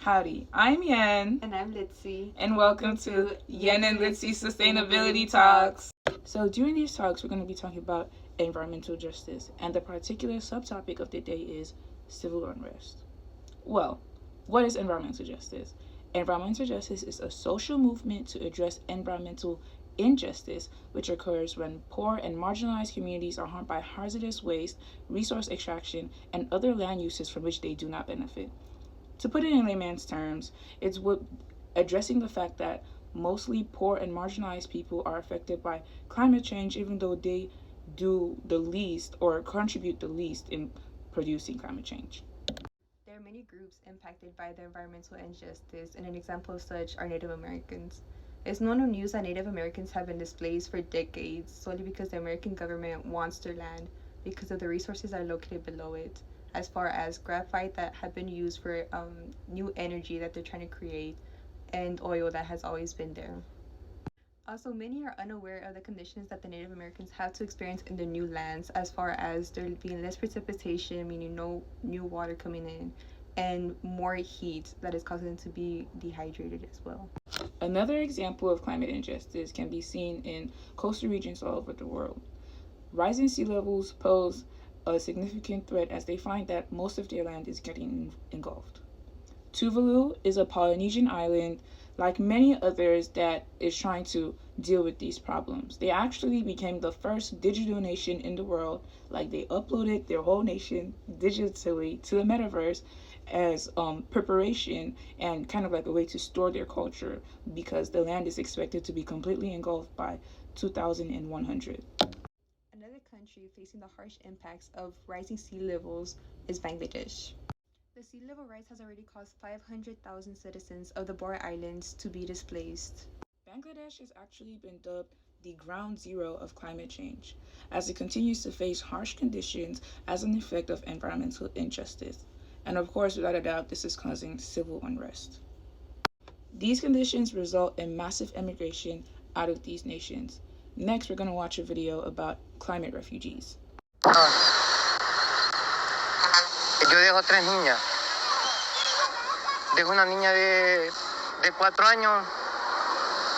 Howdy, I'm Yen. And I'm Litzy. And welcome to Yen and Litzy Sustainability Talks. So during these talks, we're going to be talking about environmental justice. And the particular subtopic of the day is civil unrest. Well, what is environmental justice? Environmental justice is a social movement to address environmental injustice, which occurs when poor and marginalized communities are harmed by hazardous waste, resource extraction, and other land uses from which they do not benefit. To put it in layman's terms, it's addressing the fact that mostly poor and marginalized people are affected by climate change, even though they do the least or contribute the least in producing climate change. There are many groups impacted by the environmental injustice, and an example of such are Native Americans. It's known in news that Native Americans have been displaced for decades solely because the American government wants their land because of the resources that are located below it, as far as graphite that have been used for new energy that they're trying to create, and oil that has always been there. Also, many are unaware of the conditions that the Native Americans have to experience in their new lands, as far as there being less precipitation, meaning no new water coming in, and more heat that is causing them to be dehydrated as well. Another example of climate injustice can be seen in coastal regions all over the world. Rising sea levels pose a significant threat as they find that most of their land is getting engulfed. Tuvalu is a Polynesian island, like many others, that is trying to deal with these problems. They actually became the first digital nation in the world. Like, they uploaded their whole nation digitally to the metaverse as preparation and kind of like a way to store their culture, because the land is expected to be completely engulfed by 2100. Another country facing the harsh impacts of rising sea levels is Bangladesh. The sea level rise has already caused 500,000 citizens of the Boer Islands to be displaced. Bangladesh has actually been dubbed the ground zero of climate change, as it continues to face harsh conditions as an effect of environmental injustice. And of course, without a doubt, this is causing civil unrest. These conditions result in massive emigration out of these nations. Next, we're going to watch a video about climate refugees. Yo dejo 3 niñas. Dejo una niña de 4 años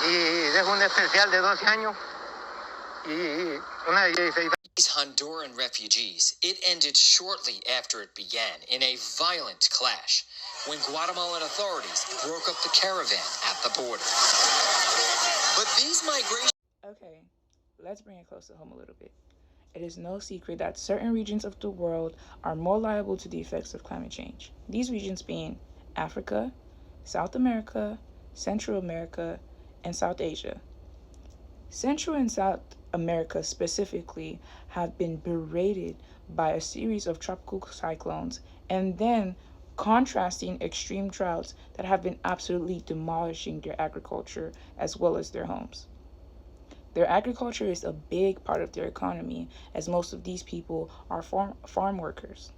y dejo un especial de 12 años y una de 16 años. These Honduran refugees, it ended shortly after it began in a violent clash when Guatemalan authorities broke up the caravan at the border. But these migrations... Okay, let's bring it close to home a little bit. It is no secret that certain regions of the world are more liable to the effects of climate change. These regions being Africa, South America, Central America, and South Asia. Central and South America specifically have been berated by a series of tropical cyclones, and then contrasting extreme droughts that have been absolutely demolishing their agriculture as well as their homes. Their agriculture is a big part of their economy, as most of these people are farm workers.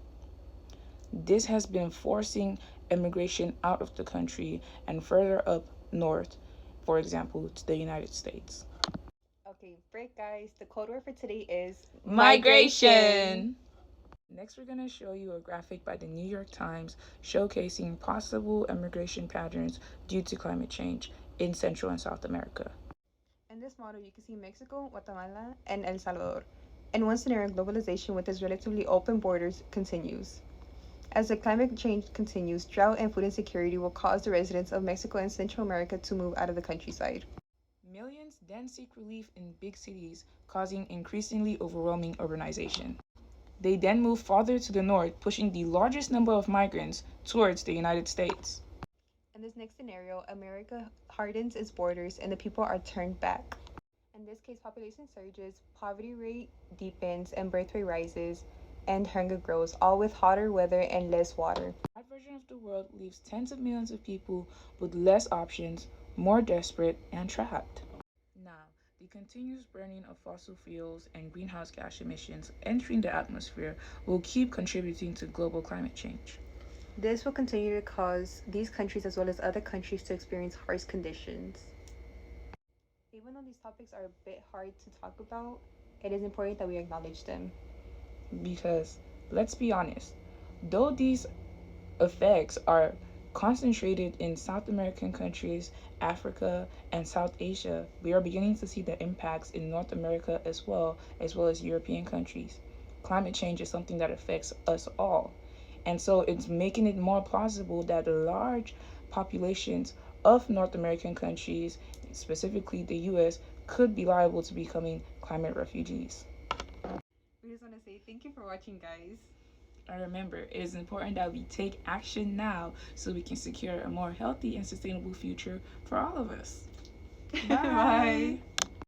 This has been forcing immigration out of the country and further up north, for example, to the United States. Okay, break guys. The code word for today is migration. Next, we're going to show you a graphic by the New York Times showcasing possible immigration patterns due to climate change in Central and South America. In this model, you can see Mexico, Guatemala, and El Salvador. In one scenario, globalization with its relatively open borders continues. As the climate change continues, drought and food insecurity will cause the residents of Mexico and Central America to move out of the countryside. Millions then seek relief in big cities, causing increasingly overwhelming urbanization. They then move farther to the north, pushing the largest number of migrants towards the United States. In this next scenario, America hardens its borders and the people are turned back. In this case, population surges, poverty rate deepens, and birth rate rises, and hunger grows, all with hotter weather and less water. That version of the world leaves tens of millions of people with less options, more desperate, and trapped. Now, the continuous burning of fossil fuels and greenhouse gas emissions entering the atmosphere will keep contributing to global climate change. This will continue to cause these countries as well as other countries to experience harsh conditions. Even though these topics are a bit hard to talk about, it is important that we acknowledge them. Because, let's be honest, though these effects are Concentrated in South American countries, Africa, and South Asia, we are beginning to see the impacts in North America as well as European countries. Climate change is something that affects us all. And so it's making it more plausible that large populations of North American countries, specifically the US, could be liable to becoming climate refugees. We just want to say thank you for watching, guys. And remember, it is important that we take action now so we can secure a more healthy and sustainable future for all of us. Bye. Bye.